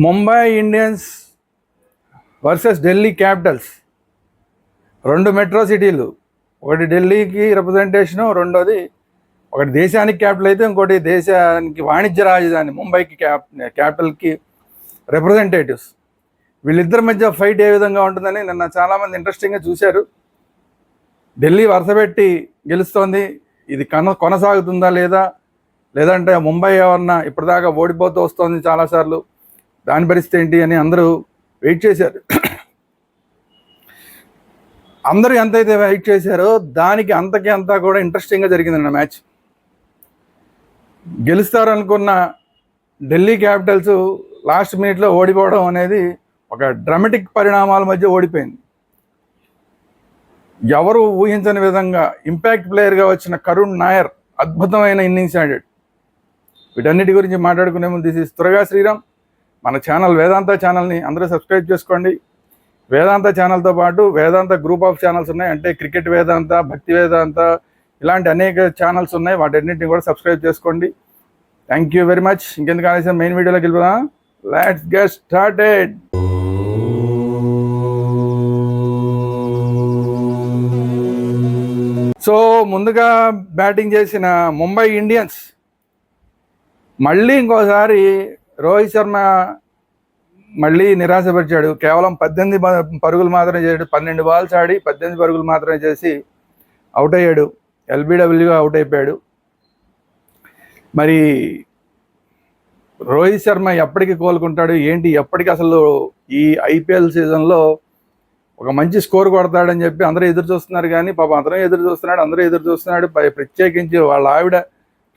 Mumbai Indians versus Delhi Capitals. రెండు metro సిటీలు, ఒకటి ఢిల్లీకి రిప్రజెంటేషను, రెండోది ఒకటి దేశానికి క్యాపిటల్ అయితే ఇంకోటి దేశానికి వాణిజ్య రాజధాని ముంబైకి క్యాపిటల్కి రిప్రజెంటేటివ్స్. వీళ్ళిద్దరి మధ్య ఫైట్ ఏ విధంగా ఉంటుందని నిన్న చాలామంది ఇంట్రెస్టింగ్గా చూశారు. ఢిల్లీ వరుసపెట్టి గెలుస్తోంది, ఇది కొనసాగుతుందా లేదంటే ముంబై ఏమన్నా ఇప్పటిదాకా ఓడిపోతూ వస్తుంది చాలాసార్లు, దాని పరిస్థితి ఏంటి అని అందరూ వెయిట్ చేశారు. అందరూ ఎంతైతే వెయిట్ చేశారో దానికి అంతా కూడా ఇంట్రెస్టింగ్గా జరిగిందన్న మ్యాచ్. గెలుస్తారనుకున్న ఢిల్లీ క్యాపిటల్స్ లాస్ట్ మినిట్లో ఓడిపోవడం అనేది ఒక డ్రామాటిక్ పరిణామాల మధ్య ఓడిపోయింది. ఎవరు ఊహించని విధంగా ఇంపాక్ట్ ప్లేయర్గా వచ్చిన కరుణ్ నాయర్ అద్భుతమైన ఇన్నింగ్స్ ఆడాడు. వీటన్నిటి గురించి మాట్లాడుకునే ముందు దిస్ ఇస్ త్వరగా శ్రీరామ్. మన ఛానల్ వేదాంత ఛానల్ని అందరూ సబ్స్క్రైబ్ చేసుకోండి. వేదాంత ఛానల్తో పాటు వేదాంత గ్రూప్ ఆఫ్ ఛానల్స్ ఉన్నాయి, అంటే క్రికెట్ వేదాంత, భక్తి వేదాంత, ఇలాంటి అనేక ఛానల్స్ ఉన్నాయి. వాటన్నింటిని కూడా సబ్స్క్రైబ్ చేసుకోండి. Thank you very much. ఇంకెందుకు ఆలస్యం, మెయిన్ వీడియోలోకి వెళ్ళిపోదాం. Let's get started. సో ముందుగా బ్యాటింగ్ చేసిన ముంబై ఇండియన్స్ మళ్ళీ ఇంకోసారి రోహిత్ శర్మ మళ్ళీ నిరాశపరిచాడు. కేవలం 18 పరుగులు మాత్రమే చేశాడు. 12 బాల్స్ ఆడి 18 పరుగులు మాత్రమే చేసి అవుట్ అయ్యాడు. ఎల్బిడబ్ల్యూగా అవుట్ అయిపోయాడు. మరి రోహిత్ శర్మ ఎప్పటికి కోలుకుంటాడు ఏంటి, ఎప్పటికి అసలు ఈ ఐపీఎల్ సీజన్లో ఒక మంచి స్కోర్ కొడతాడని చెప్పి అందరూ ఎదురు చూస్తున్నారు. కానీ పాపం అందరూ ఎదురు చూస్తున్నాడు, ప్రత్యేకించి వాళ్ళ ఆవిడ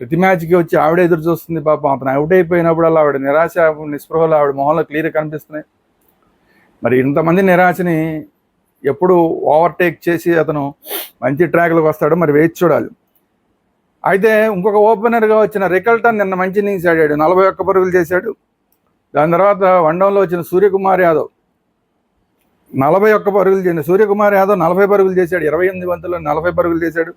ప్రతి మ్యాచ్కి వచ్చి ఆవిడ ఎదురు చూస్తుంది. పాపం అతను అవుట్ అయిపోయినప్పుడు అలా ఆవిడ నిరాశ నిస్పృహలు ఆవిడ మొహంలో క్లియర్గా కనిపిస్తున్నాయి. మరి ఇంతమంది నిరాశని ఎప్పుడు ఓవర్టేక్ చేసి అతను మంచి ట్రాక్లకు వస్తాడో మరి వేచి చూడాలి. అయితే ఇంకొక ఓపెనర్గా వచ్చిన రికల్టన్ నిన్న మంచి ఇన్నింగ్స్ ఆడాడు. 41 పరుగులు చేశాడు. దాని తర్వాత వన్డౌన్లో వచ్చిన సూర్యకుమార్ యాదవ్ 41 పరుగులు చేసిన సూర్యకుమార్ యాదవ్ 40 పరుగులు చేశాడు. 28 బంతుల్లో 40 పరుగులు చేశాడు.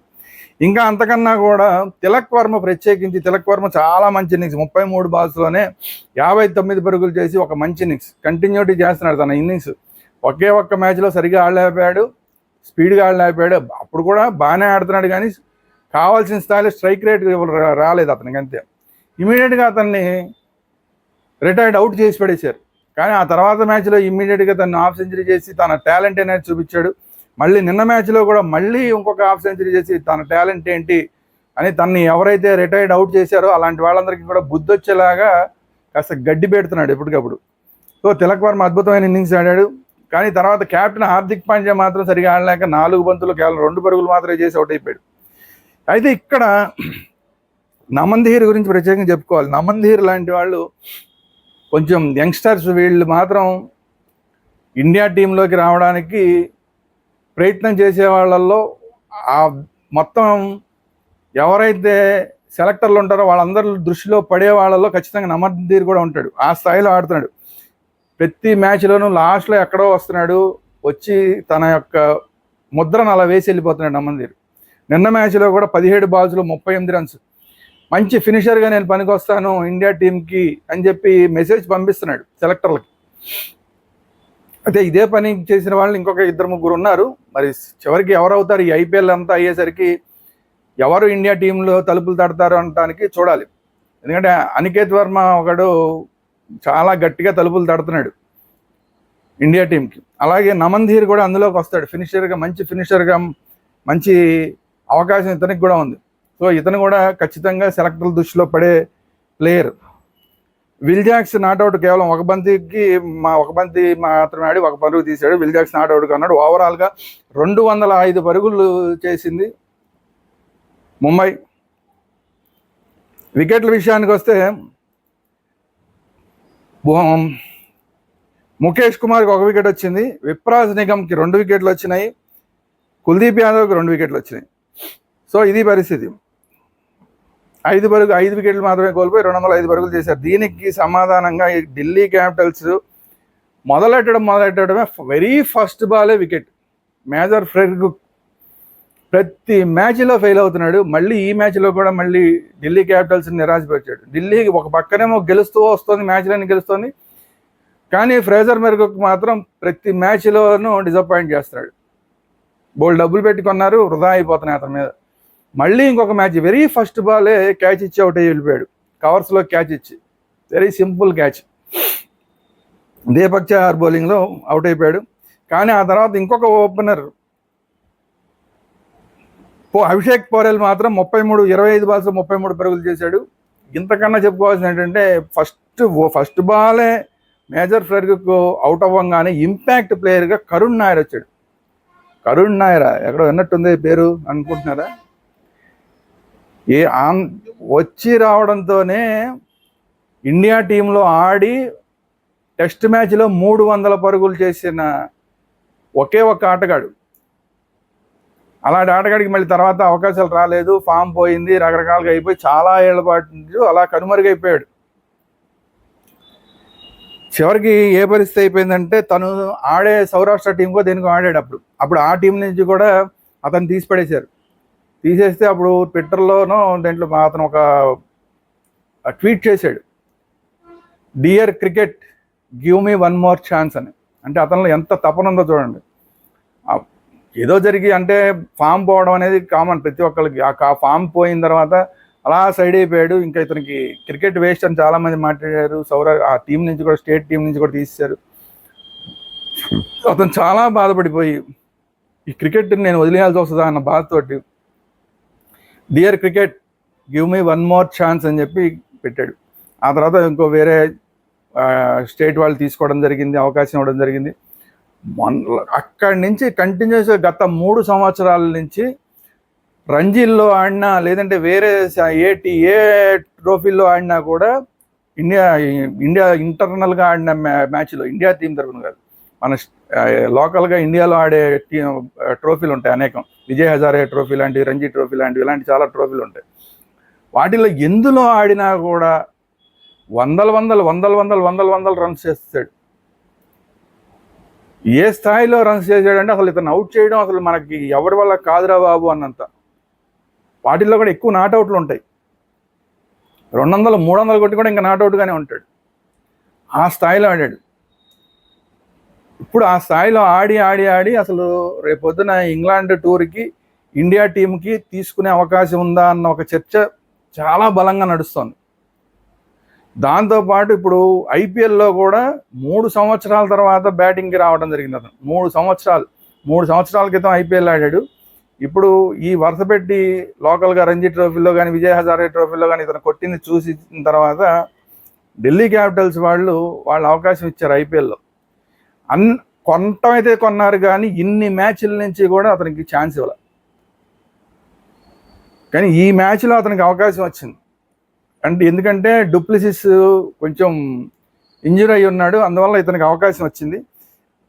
ఇంకా అంతకన్నా కూడా తిలక్ వర్మ, ప్రత్యేకించి తిలక్ వర్మ చాలా మంచి ఇన్నింగ్స్, 33 బాల్స్లోనే 59 పరుగులు చేసి ఒక మంచి ఇన్నింగ్స్ కంటిన్యూటీ చేస్తున్నాడు తన ఇన్నింగ్స్. ఒకే ఒక్క మ్యాచ్లో సరిగా ఆడలేకపోయాడు, స్పీడ్గా ఆడలేకపోయాడు. అప్పుడు కూడా బాగానే ఆడుతున్నాడు, కానీ కావాల్సిన స్థాయిలో స్ట్రైక్ రేట్ రాలేదు అతనికి. అంతే ఇమీడియట్గా అతన్ని రిటైర్డ్ అవుట్ చేసి పడేశారు. కానీ ఆ తర్వాత మ్యాచ్లో ఇమ్మీడియట్గా తను హాఫ్ సెంచరీ చేసి తన టాలెంట్ అనేది చూపించాడు. మళ్ళీ నిన్న మ్యాచ్లో కూడా మళ్ళీ ఇంకొక హాఫ్ సెంచరీ చేసి తన టాలెంట్ ఏంటి అని తన్ని ఎవరైతే రిటైర్డ్ అవుట్ చేశారో అలాంటి వాళ్ళందరికీ కూడా బుద్ధి వచ్చేలాగా కాస్త గడ్డి పెడుతున్నాడు ఎప్పటికప్పుడు. సో తిలక్ వర్మ అద్భుతమైన ఇన్నింగ్స్ ఆడాడు. కానీ తర్వాత కెప్టెన్ హార్దిక్ పాండ్యా మాత్రం సరిగా ఆడలేక 4 బంతులు కేవలం 2 పరుగులు మాత్రమే చేసి అవుట్ అయిపోయాడు. అయితే ఇక్కడ నమన్ధీర్ గురించి ప్రత్యేకంగా చెప్పుకోవాలి. నమన్ధీర్ లాంటి వాళ్ళు కొంచెం యంగ్స్టర్స్, వీళ్ళు మాత్రం ఇండియా టీంలోకి రావడానికి ప్రయత్నం చేసే వాళ్ళల్లో ఆ మొత్తం ఎవరైతే సెలెక్టర్లు ఉంటారో వాళ్ళందరి దృష్టిలో పడే వాళ్ళలో ఖచ్చితంగా నమన్ధీర్ కూడా ఉంటాడు. ఆ స్థాయిలో ఆడుతున్నాడు. ప్రతి మ్యాచ్లోనూ లాస్ట్లో ఎక్కడో వస్తున్నాడు, వచ్చి తన యొక్క ముద్రను అలా వేసి వెళ్ళిపోతున్నాడు నమన్ధీర్. నిన్న మ్యాచ్లో కూడా 17 బాల్స్లో 38 రన్స్, మంచి ఫినిషర్గా నేను పనికొస్తాను ఇండియా టీంకి అని చెప్పి మెసేజ్ పంపిస్తున్నాడు సెలెక్టర్లకి. అయితే ఇదే పని చేసిన వాళ్ళు ఇంకొక 2-3 ఉన్నారు. మరి చివరికి ఎవరవుతారు ఈ ఐపీఎల్ అంతా అయ్యేసరికి, ఎవరు ఇండియా టీంలో తలుపులు తడతారు అనడానికి చూడాలి. ఎందుకంటే అనికేత్ వర్మ ఒకడు చాలా గట్టిగా తలుపులు తడుతున్నాడు ఇండియా టీంకి. అలాగే నమన్ధీర్ కూడా అందులోకి వస్తాడు, మంచి ఫినిషర్గా మంచి అవకాశం ఇతనికి కూడా ఉంది. సో ఇతను కూడా ఖచ్చితంగా సెలెక్టర్ల దృష్టిలో పడే ప్లేయర్. విల్ జాక్స్ నాట్అవుట్ కేవలం ఒక బంతి మాత్రమే ఆడి 1 పరుగు తీశాడు. విల్ జాక్స్ నాట్అవుట్ అన్నాడు. ఓవరాల్గా 205 పరుగులు చేసింది ముంబై. వికెట్ల విషయానికి వస్తే ముఖేష్ కుమార్కి 1 వికెట్ వచ్చింది, విప్రాజ్ నిగమ్కి 2 వికెట్లు వచ్చినాయి, కుల్దీప్ యాదవ్కి 2 వికెట్లు వచ్చినాయి. సో ఇది పరిస్థితి. 5 వికెట్లు మాత్రమే కోల్పోయి 205 పరుగులు చేశారు. దీనికి సమాధానంగా ఈ ఢిల్లీ క్యాపిటల్స్ మొదలెట్టడమే వెరీ ఫస్ట్ బాలే వికెట్. మేజర్ ఫ్రెగ్ ప్రతి మ్యాచ్లో ఫెయిల్ అవుతున్నాడు. మళ్ళీ ఈ మ్యాచ్లో కూడా మళ్ళీ ఢిల్లీ క్యాపిటల్స్ని నిరాశపరిచాడు. ఢిల్లీ ఒక పక్కనేమో గెలుస్తూ వస్తుంది, మ్యాచ్లన్నీ గెలుస్తుంది, కానీ ఫ్రేజర్ మెర్గక్ మాత్రం ప్రతి మ్యాచ్లోనూ డిసప్పాయింట్ చేస్తాడు. బోల్డ్ డబ్బులు పెట్టుకున్నారు, వృధా అయిపోతున్నాయి అతని మీద. మళ్ళీ ఇంకొక మ్యాచ్ వెరీ ఫస్ట్ బాలే క్యాచ్ ఇచ్చి అవుట్ అయ్యి వెళ్ళిపోయాడు, కవర్స్లో క్యాచ్ ఇచ్చి. Very simple catch. Deepak Chahar బౌలింగ్లో అవుట్ అయిపోయాడు. కానీ ఆ తర్వాత ఇంకొక ఓపెనర్ అభిషేక్ పోరెల్ మాత్రం 25 బాల్స్ 33 పరుగులు చేశాడు. ఇంతకన్నా చెప్పుకోవాల్సింది ఏంటంటే ఫస్ట్ బాలే మేజర్ ఫ్లెర్కు అవుట్ అవ్వగానే ఇంపాక్ట్ ప్లేయర్గా కరుణ్ నాయర్ వచ్చాడు. కరుణ్ నాయరా ఎక్కడో విన్నట్టుంది పేరు అనుకుంటున్నారా? వచ్చి రావడంతోనే ఇండియా టీంలో ఆడి టెస్ట్ మ్యాచ్లో 300 పరుగులు చేసిన ఒకే ఒక్క ఆటగాడు. అలాంటి ఆటగాడికి మళ్ళీ తర్వాత అవకాశాలు రాలేదు, ఫామ్ పోయింది, రకరకాలుగా అయిపోయి చాలా ఏళ్ల పాటు అలా కనుమరుగైపోయాడు. చివరికి ఏ పరిస్థితి అయిపోయిందంటే తను ఆడే సౌరాష్ట్ర టీంకో దేనికో ఆడాడు. అప్పుడు ఆ టీం నుంచి కూడా అతను తీసేస్తే అప్పుడు ట్విట్టర్లోనో దేంట్లో అతను ఒక ట్వీట్ చేశాడు, dear cricket give me one more chance అని. అంటే అతనిలో ఎంత తపన ఉందో చూడండి. ఏదో జరిగి అంటే ఫామ్ పోవడం అనేది కామన్ ప్రతి ఒక్కరికి. ఆ ఫామ్ పోయిన తర్వాత అలా సైడ్ అయిపోయాడు. ఇంకా ఇతనికి క్రికెట్ వేస్ట్ అని చాలామంది మాట్లాడారు. ఆ టీం నుంచి కూడా, స్టేట్ టీం నుంచి కూడా తీసేశారు. అతను చాలా బాధపడిపోయి ఈ క్రికెట్ని నేను వదిలేయాల్సి వస్తుందా అన్న బాధతోటి dear cricket give me one more chance అని చెప్పి పెట్టాడు. ఆ తర్వాత ఇంకో వేరే స్టేట్ వాళ్ళు తీసుకోవడం జరిగింది, అవకాశం ఇవ్వడం జరిగింది. అక్కడి నుంచి కంటిన్యూస్గా గత 3 సంవత్సరాల నుంచి రంజీల్లో ఆడినా లేదంటే వేరే ఏ ట్రోఫీల్లో ఆడినా కూడా ఇండియా ఇంటర్నల్గా ఆడిన మ్యాచ్లో ఇండియా టీం తరఫున కాదు, మన లోకల్గా ఇండియాలో ఆడే ట్రోఫీలు ఉంటాయి అనేకం. విజయ్ హజారే ట్రోఫీ లాంటివి, రంజీ ట్రోఫీ లాంటివి, ఇలాంటి చాలా ట్రోఫీలు ఉంటాయి. వాటిలో ఎందులో ఆడినా కూడా వందల రన్స్ చేస్తాడు. ఏ స్థాయిలో రన్స్ చేశాడంటే అసలు ఇతను అవుట్ చేయడం అసలు మనకి ఎవరి వల్ల కాదురా బాబు అన్నంత. వాటిల్లో కూడా ఎక్కువ నాట్అవుట్లు ఉంటాయి. 200, 300 కొట్టి కూడా ఇంకా నాట్అవుట్గానే ఉంటాడు. ఆ స్థాయిలో ఆడాడు. ఇప్పుడు ఆ స్థాయిలో ఆడి అసలు రేపొద్దున ఇంగ్లాండ్ టూర్కి ఇండియా టీంకి తీసుకునే అవకాశం ఉందా అన్న ఒక చర్చ చాలా బలంగా నడుస్తుంది. దాంతోపాటు ఇప్పుడు ఐపీఎల్లో కూడా 3 సంవత్సరాల తర్వాత బ్యాటింగ్కి రావడం జరిగింది. అతను 3 సంవత్సరాల క్రితం ఐపీఎల్ ఆడాడు. ఇప్పుడు ఈ వరుస పెట్టి లోకల్గా రంజీ ట్రోఫీలో కానీ, విజయ్ హజారే ట్రోఫీలో కానీ ఇతను కొట్టింది చూసిన తర్వాత ఢిల్లీ క్యాపిటల్స్ వాళ్ళు అవకాశం ఇచ్చారు ఐపీఎల్లో. కొనటం అయితే కొన్నారు కానీ ఇన్ని మ్యాచ్ల నుంచి కూడా అతనికి ఛాన్స్ ఇవ్వాలి. కానీ ఈ మ్యాచ్లో అతనికి అవకాశం వచ్చింది. ఎందుకంటే డూప్లెసిస్ కొంచెం ఇంజూరీ అయి ఉన్నాడు, అందువల్ల ఇతనికి అవకాశం వచ్చింది.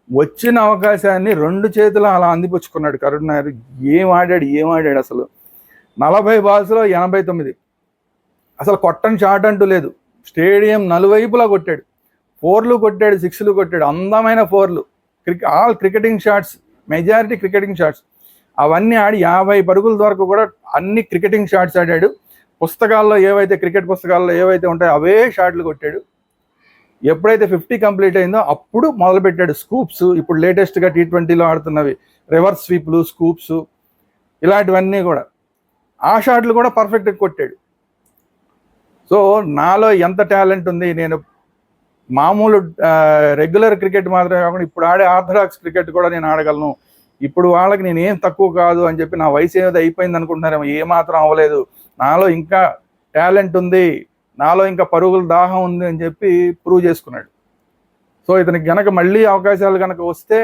వచ్చిన అవకాశాన్ని 2 చేతులు అలా అందిపుచ్చుకున్నాడు కరుణ్ నాయర్. ఏం ఆడాడు అసలు. 40 బాల్స్లో 89. అసలు కొట్టని షాట్ అంటూ లేదు. స్టేడియం నలువైపులా కొట్టాడు. 4లు కొట్టాడు, 6లు కొట్టాడు. అందమైన 4లు. All cricketing shots, majority cricketing shots. అవన్నీ ఆడి 50 పరుగుల వరకు కూడా అన్ని క్రికెటింగ్ షాట్స్ ఆడాడు. క్రికెట్ పుస్తకాల్లో ఏవైతే ఉంటాయో అవే షాట్లు కొట్టాడు. ఎప్పుడైతే 50 కంప్లీట్ అయిందో అప్పుడు మొదలుపెట్టాడు స్కూప్స్. ఇప్పుడు లేటెస్ట్గా T20లో ఆడుతున్నవి రివర్స్ స్వీప్లు, స్కూప్స్, ఇలాంటివన్నీ కూడా ఆ షాట్లు కూడా పర్ఫెక్ట్గా కొట్టాడు. సో నాలో ఎంత టాలెంట్ ఉంది, నేను మామూలు రెగ్యులర్ క్రికెట్ మాత్రమే కాకుండా ఇప్పుడు ఆడే ఆర్థడాక్స్ క్రికెట్ కూడా నేను ఆడగలను. ఇప్పుడు వాళ్ళకి నేను ఏం తక్కువ కాదు అని చెప్పి, నా వయసు ఏదో అయిపోయింది అనుకుంటున్నారేమో, ఏమాత్రం అవ్వలేదు, నాలో ఇంకా టాలెంట్ ఉంది, నాలో ఇంకా పరుగుల దాహం ఉంది అని చెప్పి ప్రూవ్ చేసుకున్నాడు. సో ఇతనికి గనక మళ్ళీ అవకాశాలు కనుక వస్తే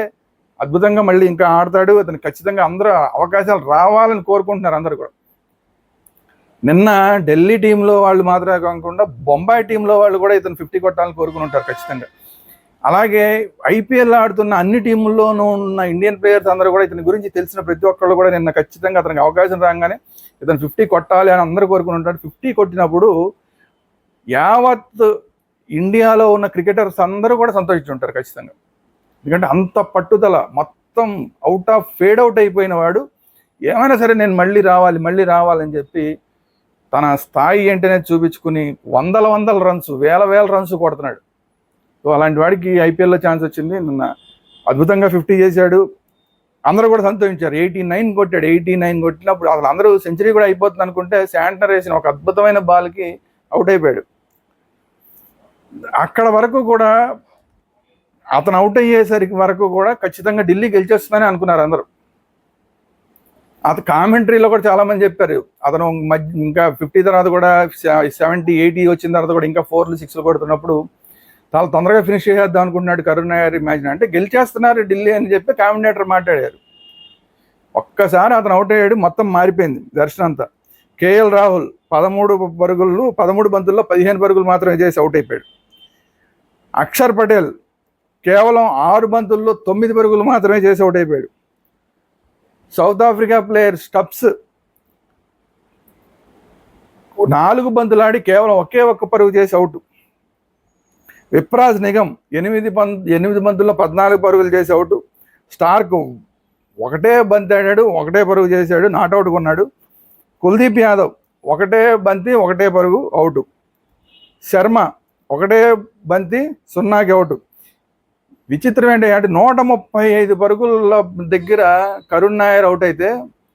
అద్భుతంగా మళ్ళీ ఇంకా ఆడతాడు. ఇతనికి ఖచ్చితంగా అందరూ అవకాశాలు రావాలని కోరుకుంటున్నారు అందరూ కూడా. నిన్న ఢిల్లీ టీంలో వాళ్ళు మాత్రమే కాకుండా బొంబాయి టీంలో వాళ్ళు కూడా ఇతను 50 కొట్టాలని కోరుకుని ఉంటారు ఖచ్చితంగా. అలాగే ఐపీఎల్ ఆడుతున్న అన్ని టీముల్లోనూ ఉన్న ఇండియన్ ప్లేయర్స్ అందరూ కూడా ఇతని గురించి తెలిసిన ప్రతి ఒక్కళ్ళు కూడా నిన్న ఖచ్చితంగా అతనికి అవకాశం రాగానే ఇతను 50 కొట్టాలి అని అందరూ కోరుకుని ఉంటారు. 50 కొట్టినప్పుడు యావత్ ఇండియాలో ఉన్న క్రికెటర్స్ అందరూ కూడా సంతోషించుంటారు ఖచ్చితంగా. ఎందుకంటే అంత పట్టుదల, మొత్తం ఫేడ్ అవుట్ అయిపోయిన వాడు ఏమైనా సరే నేను మళ్ళీ రావాలని చెప్పి తన స్థాయి ఏంటనే చూపించుకుని వందల రన్స్, వేల రన్స్ కొడుతున్నాడు. సో అలాంటి వాడికి ఐపీఎల్లో ఛాన్స్ వచ్చింది. నిన్న అద్భుతంగా 50 చేశాడు. అందరూ కూడా సంతోషించారు. 89 కొట్టాడు. 89 కొట్టినప్పుడు అసలు అందరూ సెంచరీ కూడా అయిపోతుంది అనుకుంటే శాంట్నర్ వేసిన ఒక అద్భుతమైన బాల్కి అవుట్ అయిపోయాడు. అక్కడ వరకు కూడా అతను అవుట్ అయ్యేసరికి వరకు కూడా ఖచ్చితంగా ఢిల్లీ గెలిచేస్తుందని అనుకున్నారు అందరూ. అతను కామెంటరీలో కూడా చాలామంది చెప్పారు అతను ఇంకా 50 తర్వాత కూడా 70, 80 వచ్చిన తర్వాత కూడా ఇంకా 4లు 6లు కొడుతున్నప్పుడు చాలా తొందరగా ఫినిష్ చేసేద్దాం అనుకుంటున్నాడు కరుణ్ నాయర్ ఇమాజిన్. అంటే గెలిచేస్తున్నారు ఢిల్లీ అని చెప్పి కామెంటేటర్ మాట్లాడారు. ఒక్కసారి అతను అవుట్ అయ్యాడు, మొత్తం మారిపోయింది దర్శనం అంతా. కేఎల్ రాహుల్ 13 బంతుల్లో 15 పరుగులు మాత్రమే చేసి అవుట్ అయిపోయాడు. అక్షర్ పటేల్ కేవలం 6 బంతుల్లో 9 పరుగులు మాత్రమే చేసి అవుట్ అయిపోయాడు. సౌత్ ఆఫ్రికా ప్లేయర్ స్టబ్స్ 4 బంతులు ఆడి కేవలం ఒకే ఒక్క పరుగు చేసి అవుట్. విప్రాజ్ నిగమ్ 8 బంతుల్లో 14 పరుగులు చేసి అవుట్. స్టార్క్ ఒకటే బంతి ఆడాడు, ఒకటే పరుగు చేశాడు, నాట్అవుట్ కొన్నాడు. కుల్దీప్ యాదవ్ ఒకటే బంతి, ఒకటే పరుగు, అవుట్. శర్మ ఒకటే బంతి, 0కి అవుట్. విచిత్రం ఏంటంటే 135 పరుగుల దగ్గర కరుణ్ నాయర్ అవుట్ అయితే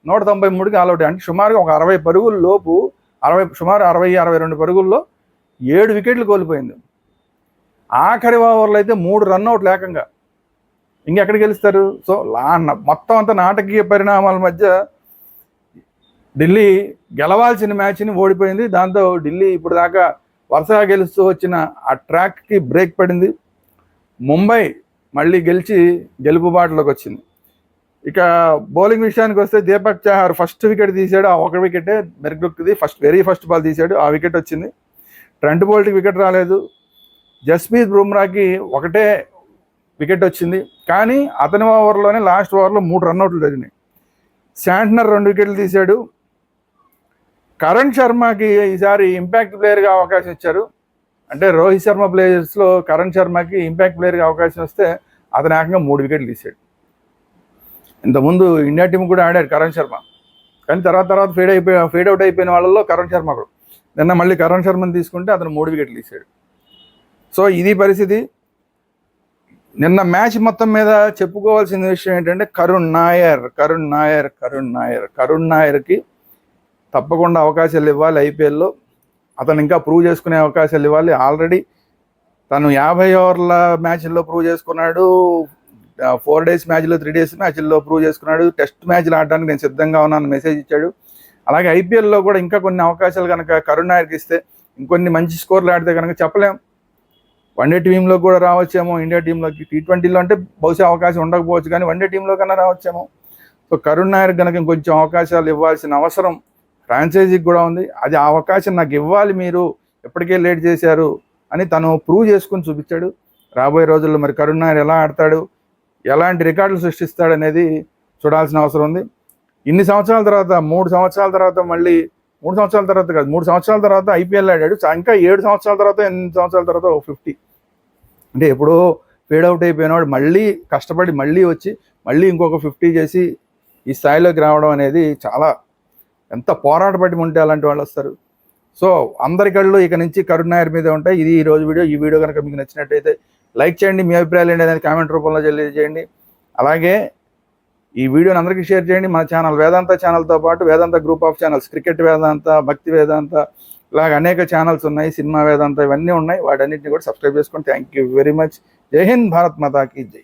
193కి ఆల్ అవుట్. అంటే సుమారుగా ఒక 60 పరుగుల లోపు సుమారు 60-62 పరుగుల్లో 7 వికెట్లు కోల్పోయింది. ఆఖరి ఓవర్లో అయితే 3 రన్అవుట్లు ఏకంగా. ఇంకెక్కడ గెలుస్తారు? సో మొత్తం అంతా నాటకీయ పరిణామాల మధ్య ఢిల్లీ గెలవాల్సిన మ్యాచ్ని ఓడిపోయింది. దాంతో ఢిల్లీ ఇప్పుడు దాకా వరుసగా గెలుస్తూ వచ్చిన ఆ ట్రాక్కి బ్రేక్ పడింది. ముంబై మళ్ళీ గెలిచి గెలుపు బాటలోకి వచ్చింది. ఇక బౌలింగ్ విషయానికి వస్తే దీపక్ చహార్ ఫస్ట్ వికెట్ తీశాడు. ఆ ఒక వికెటే మెర్గ్లుక్ది వెరీ ఫస్ట్ బాల్ తీశాడు, ఆ వికెట్ వచ్చింది. ట్రెంట్ బోల్ట్కి వికెట్ రాలేదు. జస్ప్రీత్ బుమ్రాకి ఒకటే వికెట్ వచ్చింది, కానీ అతని ఓవర్లోనే లాస్ట్ ఓవర్లో 3 రన్అవుట్లు జరిగినాయి. శాంట్నర్ 2 వికెట్లు తీశాడు. కరణ్ శర్మకి ఈసారి ఇంపాక్ట్ ప్లేయర్గా అవకాశం ఇచ్చారు. అంటే రోహిత్ శర్మ ప్లేయర్స్లో కరణ్ శర్మకి ఇంపాక్ట్ ప్లేయర్గా అవకాశం వస్తే అతను ఏకంగా 3 వికెట్లు తీశాడు. ఇంతకుముందు ఇండియా టీం కూడా ఆడాడు కరణ్ శర్మ, కానీ తర్వాత ఫేడ్ అవుట్ అయిపోయిన వాళ్ళలో కరణ్ శర్మ కూడా. నిన్న మళ్ళీ కరణ్ శర్మని తీసుకుంటే అతను 3 వికెట్లు తీశాడు. సో ఇది పరిస్థితి. నిన్న మ్యాచ్ మొత్తం మీద చెప్పుకోవాల్సిన విషయం ఏంటంటే కరుణ్ నాయర్కి తప్పకుండా అవకాశాలు ఇవ్వాలి ఐపీఎల్లో. అతను ఇంకా ప్రూవ్ చేసుకునే అవకాశాలు ఇవ్వాలి. ఆల్రెడీ తను 50 ఓవర్ల మ్యాచ్ల్లో ప్రూవ్ చేసుకున్నాడు, 4 డేస్ మ్యాచ్లో 3 డేస్ మ్యాచ్ల్లో ప్రూవ్ చేసుకున్నాడు. టెస్ట్ మ్యాచ్లు ఆడడానికి నేను సిద్ధంగా ఉన్నాను మెసేజ్ ఇచ్చాడు. అలాగే ఐపీఎల్లో కూడా ఇంకా కొన్ని అవకాశాలు కనుక కరుణ్ నాయర్కి ఇస్తే ఇంకొన్ని మంచి స్కోర్లు ఆడితే కనుక చెప్పలేం, వన్డే టీంలో కూడా రావచ్చేమో. ఇండియా టీంలోకి T20లో అంటే బహుశా అవకాశం ఉండకపోవచ్చు, కానీ వన్డే టీంలో కన్నా రావచ్చేమో. సో కరుణ్ నాయర్ కనుక ఇంకొంచెం అవకాశాలు ఇవ్వాల్సిన అవసరం ఫ్రాంచైజీకి కూడా ఉంది. అది ఆ అవకాశం నాకు ఇవ్వాలి, మీరు ఎప్పటికే లేట్ చేశారు అని తను ప్రూవ్ చేసుకుని చూపించాడు. రాబోయే రోజుల్లో మరి కరుణ్ నాయర్ ఎలా ఆడతాడు, ఎలాంటి రికార్డులు సృష్టిస్తాడు అనేది చూడాల్సిన అవసరం ఉంది. ఇన్ని సంవత్సరాల తర్వాత 3 సంవత్సరాల తర్వాత మళ్ళీ 3 సంవత్సరాల తర్వాత కాదు 3 సంవత్సరాల తర్వాత ఐపీఎల్ ఆడాడు. ఇంకా 7 సంవత్సరాల తర్వాత 8 సంవత్సరాల తర్వాత 50. అంటే ఎప్పుడో ఫేడ్ అవుట్ అయిపోయినవాడు మళ్ళీ కష్టపడి మళ్ళీ వచ్చి మళ్ళీ ఇంకొక 50 చేసి ఈ స్థాయిలోకి రావడం అనేది చాలా ఎంత పోరాటపడి ఉంటే అలాంటి వాళ్ళు వస్తారు. సో అందరి కళ్ళు ఇక నుంచి కరుణ్ నాయర్ మీదే ఉంటాయి. ఇది ఈ రోజు వీడియో. ఈ వీడియో కనుక మీకు నచ్చినట్టయితే లైక్ చేయండి, మీ అభిప్రాయాలు ఏంటి అనేది కామెంట్ రూపంలో తెలియజేయండి. అలాగే ఈ వీడియోని అందరికీ షేర్ చేయండి. మన ఛానల్ వేదాంత ఛానల్తో పాటు వేదాంత గ్రూప్ ఆఫ్ ఛానల్స్, క్రికెట్ వేదాంత, భక్తి వేదాంత, ఇలాగ అనేక ఛానల్స్ ఉన్నాయి, సినిమా వేదాంత, ఇవన్నీ ఉన్నాయి. వాటన్నిటిని కూడా సబ్స్క్రైబ్ చేసుకోండి. Thank you very much. జై హింద్, భారత్ మాతా కీ జై.